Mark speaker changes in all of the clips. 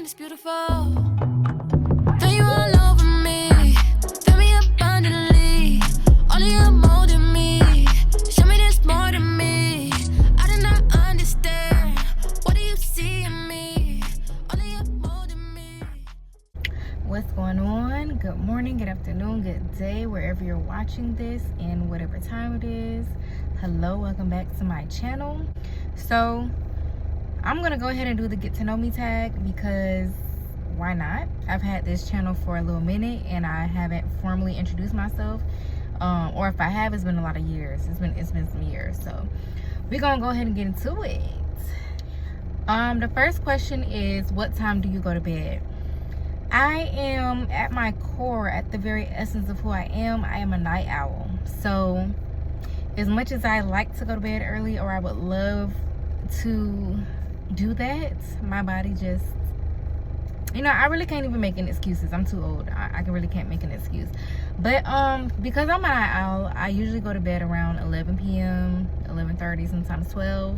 Speaker 1: it's beautiful. Then you all over me, fill me abundantly. Only you're molding me. Show me there's more to me. I do not understand. What do you see in me? Only you're molding me.
Speaker 2: What's going on? Good morning, good afternoon, good day, wherever you're watching this and whatever time it is. Hello, welcome back to my channel. So I'm gonna go ahead and do the get to know me tag because why not? I've had this channel for a little minute and I haven't formally introduced myself, or if I have, it's been a lot of years. It's been some years. So we're gonna go ahead and get into it. The first question is, what time do you go to bed? I am, at my core, at the very essence of who I am a night owl. So as much as I like to go to bed early, or I would love to do that, my body just, I really can't even make any excuses. I'm too old. I really can't make an excuse. But because I'm a night owl, I usually go to bed around 11 p.m., 11:30, sometimes 12.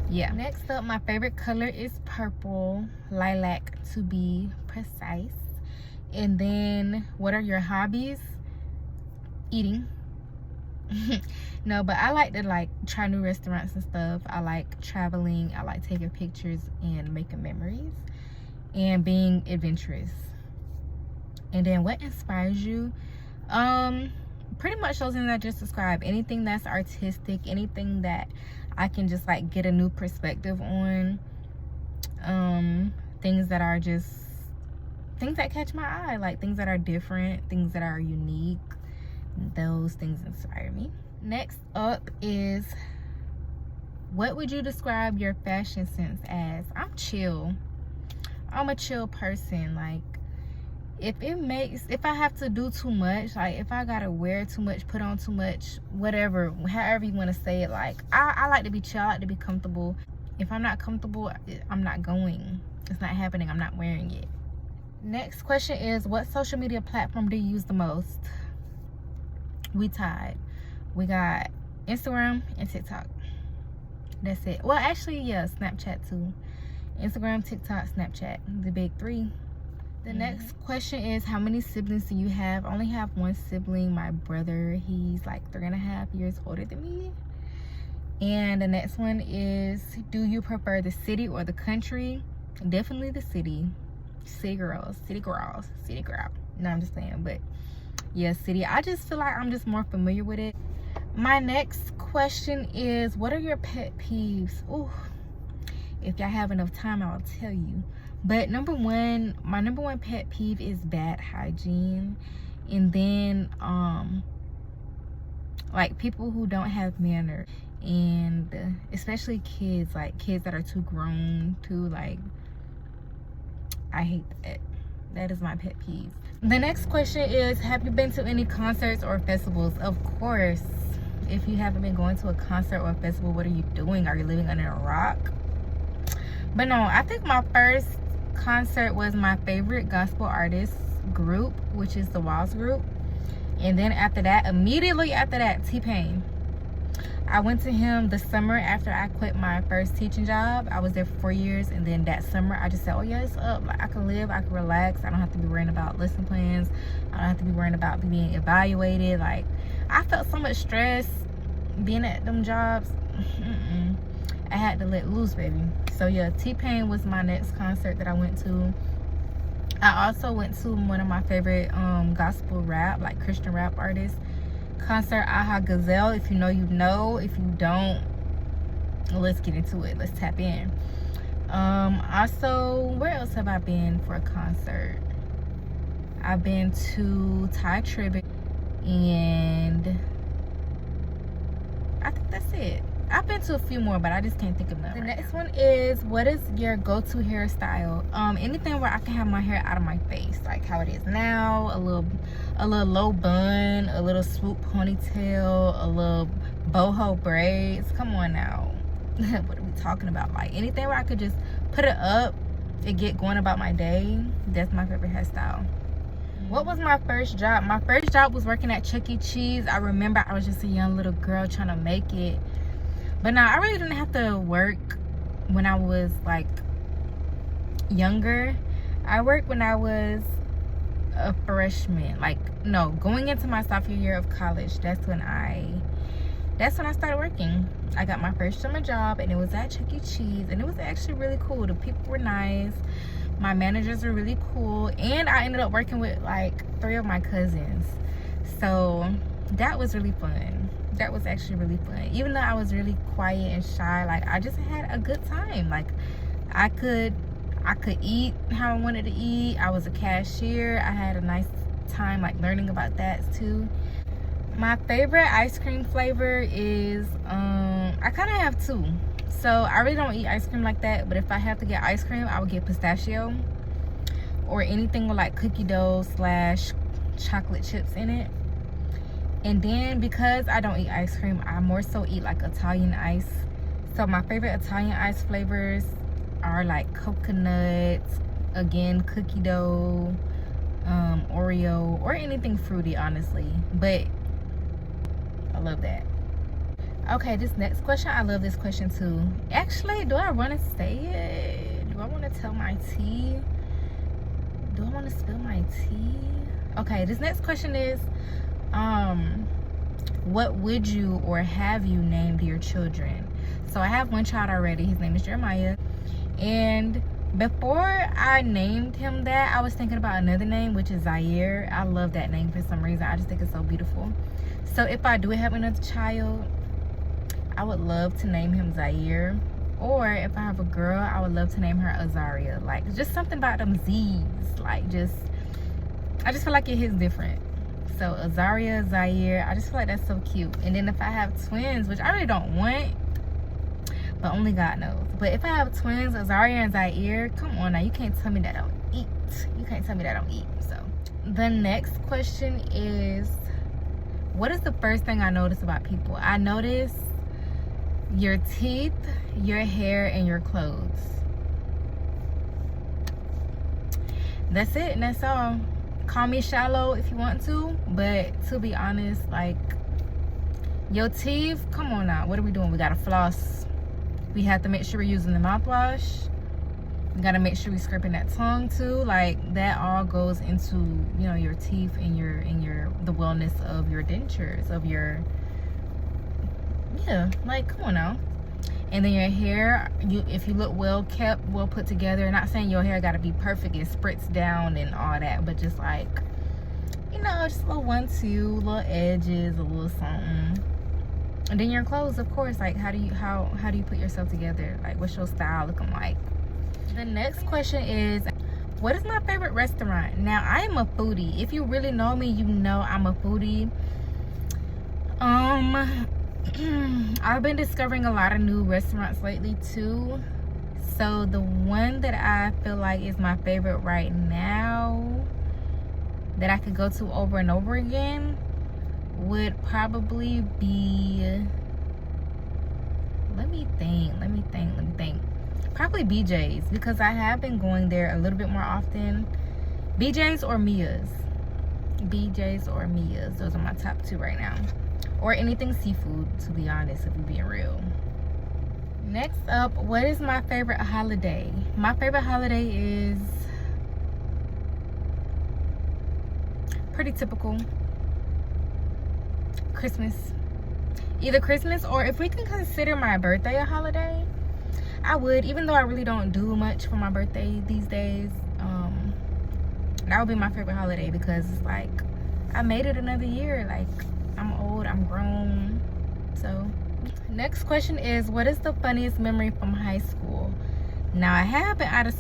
Speaker 2: Yeah. Next up, my favorite color is purple, lilac to be precise. And then, what are your hobbies? Eating. No, but I like to try new restaurants and stuff. I like traveling. I like taking pictures and making memories and being adventurous. And then what inspires you? Pretty much those things I just described. Anything that's artistic, anything that I can just get a new perspective on. Things that are just things that catch my eye, like things that are different, things that are unique. Those things inspire me. Next up is, what would you describe your fashion sense as? I'm chill. I'm a chill person. If I have to do too much, if I gotta wear too much, put on too much, whatever, however you want to say it, I like to be chill. I like to be comfortable. If I'm not comfortable, I'm not going. It's not happening. I'm not wearing it. Next question is, what social media platform do you use the most? We tied. We got Instagram and TikTok. That's it. Well, actually, yeah, Snapchat too. Instagram, TikTok, Snapchat, the big three. The next question is, how many siblings do you have? I only have one sibling, my brother. He's 3.5 years older than me. And the next one is, do you prefer the city or the country? Definitely the city. City girls. No, I'm just saying, but yeah, city. I just feel like I'm just more familiar with it. My next question is, what are your pet peeves? Ooh, if y'all have enough time, I'll tell you. But my number one pet peeve is bad hygiene. And then people who don't have manners, and especially kids, kids that are too grown to I hate that. That is my pet peeve. The next question is, have you been to any concerts or festivals? Of course. If you haven't been going to a concert or a festival, what are you doing? Are you living under a rock? But no, I think my first concert was my favorite gospel artist group, which is the Walls Group. And then immediately after that, T-Pain. I went to him the summer after I quit my first teaching job. I was there for 4 years, and then that summer I just said, oh yeah, it's up. I can live, I can relax. I don't have to be worrying about lesson plans. I don't have to be worrying about being evaluated. I felt so much stress being at them jobs. I had to let loose, baby. So yeah, T-Pain was my next concert that I went to. I also went to one of my favorite gospel rap, Christian rap artists concert, Aha Gazelle. If you know, you know. If you don't, let's get into it. Let's tap in. Also, where else have I been for a concert? I've been to Ty Tribbett, and I think that's it. I've been to a few more, but I just can't think of none. The next one is, what is your go-to hairstyle? Anything where I can have my hair out of my face, like how it is now. A little low bun, a little swoop ponytail, a little boho braids. Come on now. What are we talking about? Anything where I could just put it up and get going about my day. That's my favorite hairstyle. What was my first job? My first job was working at Chuck E. Cheese. I remember I was just a young little girl trying to make it. But no, I really didn't have to work when I was like younger. I worked when I was a freshman, like no, going into my sophomore year of college. That's when I started working. I got my first summer job, and it was at Chuck E. Cheese, and it was actually really cool. The people were nice, my managers were really cool, and I ended up working with like 3 of my cousins, so that was really fun. That was actually really fun. Even though I was really quiet and shy, like I just had a good time. Like I could eat how I wanted to eat. I was a cashier. I had a nice time like learning about that too. My favorite ice cream flavor is I kind of have 2. So I really don't eat ice cream like that, but if I have to get ice cream, I would get pistachio or anything with like cookie dough / chocolate chips in it. And then because I don't eat ice cream, I more so eat like Italian ice. So my favorite Italian ice flavors are like coconut, again cookie dough, Oreo, or anything fruity, honestly. But I love that. Okay, this next question, I love this question too. Actually, do I want to say it? Do I want to tell my tea? Do I want to spill my tea? Okay, this next question is what would you or have you named your children? So I have one child already. His name is Jeremiah. And before I named him that, I was thinking about another name, which is Zaire. I love that name for some reason. I just think it's so beautiful. So if I do have another child, I would love to name him Zaire. Or if I have a girl, I would love to name her Azaria. Like, just something about them Z's. Like, I just feel like it hits different. So Azaria, Zaire, I just feel like that's so cute. And then if I have twins, which I really don't want, but only God knows. But if I have twins, Azaria and Zaire, come on now, you can't tell me that I don't eat. You can't tell me that I don't eat. So the next question is, what is the first thing I notice about people? I notice your teeth, your hair, and your clothes. That's it, and that's all. Call me shallow if you want to, but to be honest, like, your teeth, come on now, what are we doing? We gotta floss. We have to make sure we're using the mouthwash. We gotta make sure we're scraping that tongue too. Like, that all goes into, you know, your teeth and the wellness of your dentures, of your, yeah, like, come on now. And then your hair, if you look well kept, well put together. Not saying your hair got to be perfect and spritz down and all that, but just like, you know, just a little 1-2, little edges, a little something. And then your clothes, of course, like how do you put yourself together? Like, what's your style looking like? The next question is, what is my favorite restaurant? Now, I am a foodie. If you really know me, you know I'm a foodie. I've been discovering a lot of new restaurants lately too. So the one that I feel like is my favorite right now, that I could go to over and over again, would probably be, let me think. Probably BJ's, because I have been going there a little bit more often. BJ's or Mia's. BJ's or Mia's. Those are my top 2 right now. Or anything seafood, to be honest, if we're being real. Next up, what is my favorite holiday? My favorite holiday is pretty typical. Christmas. Either Christmas, or if we can consider my birthday a holiday, I would, even though I really don't do much for my birthday these days. That would be my favorite holiday, because it's like, I made it another year. Like, I'm old, I'm grown. So next question is, what is the funniest memory from high school? Now, I have been out of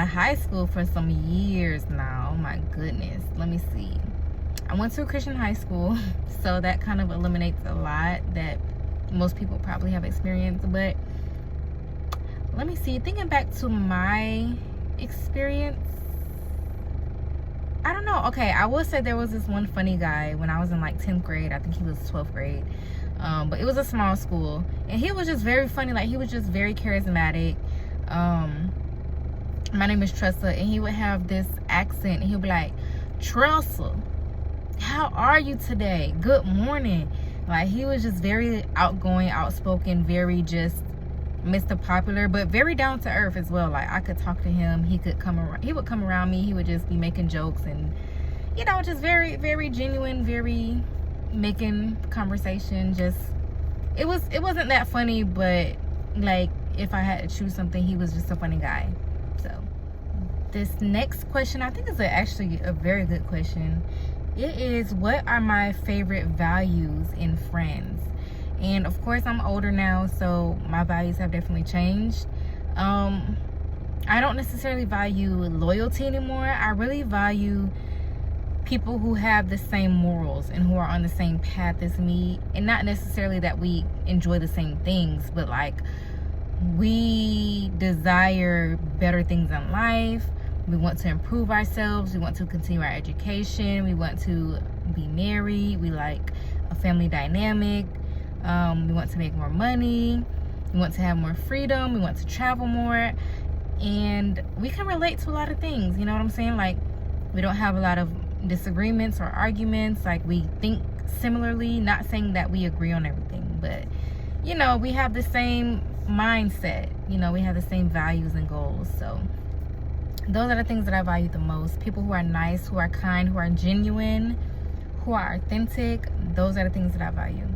Speaker 2: high school for some years now. Oh my goodness, let me see. I went to a Christian high school, so that kind of eliminates a lot that most people probably have experienced. But let me see, thinking back to my experience, I don't know. Okay, I will say there was this one funny guy when I was in like 10th grade. I think he was 12th grade. But it was a small school. And he was just very funny. Like, he was just very charismatic. My name is Tressa. And he would have this accent. And he'll be like, Tressa, how are you today? Good morning. Like, he was just very outgoing, outspoken, very just Mr. Popular, but very down to earth as well. Like, I could talk to him, he would come around me, he would just be making jokes and, you know, just very, very genuine, very making conversation. Just, it wasn't that funny, but like, if I had to choose something, he was just a funny guy. So this next question, I think is actually a very good question. It is, what are my favorite values in friends? And of course, I'm older now, so my values have definitely changed. I don't necessarily value loyalty anymore. I really value people who have the same morals and who are on the same path as me. And not necessarily that we enjoy the same things, but like, we desire better things in life. We want to improve ourselves. We want to continue our education. We want to be married. We like a family dynamic. We want to make more money. We want to have more freedom. We want to travel more. And we can relate to a lot of things. You know what I'm saying? Like, we don't have a lot of disagreements or arguments. Like, we think similarly. Not saying that we agree on everything, but, you know, we have the same mindset. You know, we have the same values and goals. So those are the things that I value the most. People who are nice, who are kind, who are genuine, who are authentic. Those are the things that I value.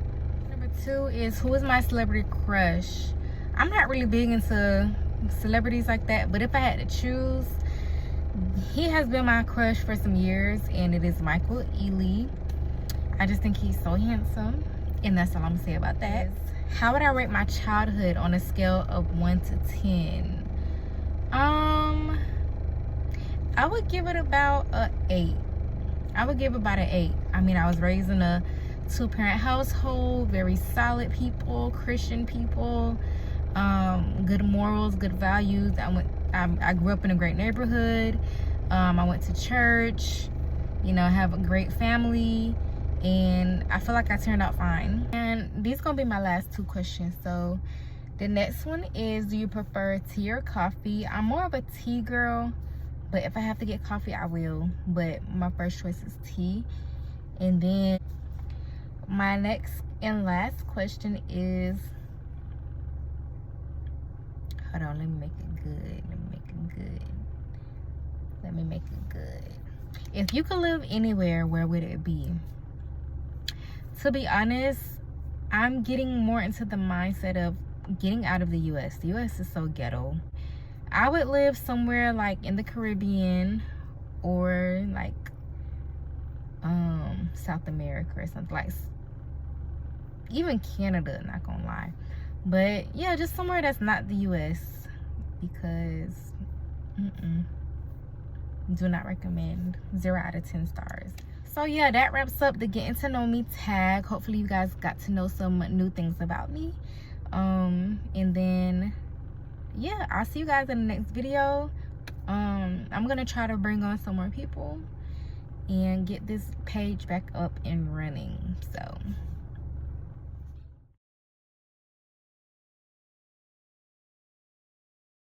Speaker 2: Number 2 is, who is my celebrity crush? I'm not really big into celebrities like that, but if I had to choose, he has been my crush for some years, and it is Michael Ealy. I just think he's so handsome, and that's all I'm gonna say about that. How would I rate my childhood on a scale of 1 to 10? I would give it about an 8. I would give about an 8. I mean, I was raised in a 2-parent household, very solid people, Christian people, good morals, good values. I grew up in a great neighborhood. I went to church, you know, have a great family, and I feel like I turned out fine. And these gonna be my last 2 questions. So the next one is, do you prefer tea or coffee? I'm more of a tea girl, but if I have to get coffee, I will. But my first choice is tea. And then my next and last question is, hold on, let me make it good. If you could live anywhere, where would it be? To be honest, I'm getting more into the mindset of getting out of the US. The US is so ghetto. I would live somewhere like in the Caribbean, or like South America or something, like even Canada, not gonna lie. But yeah, just somewhere that's not the US, because do not recommend. 0 out of 10 stars. So yeah, that wraps up the getting to know me tag. Hopefully you guys got to know some new things about me. And then yeah, I'll see you guys in the next video. I'm gonna try to bring on some more people and get this page back up and running. So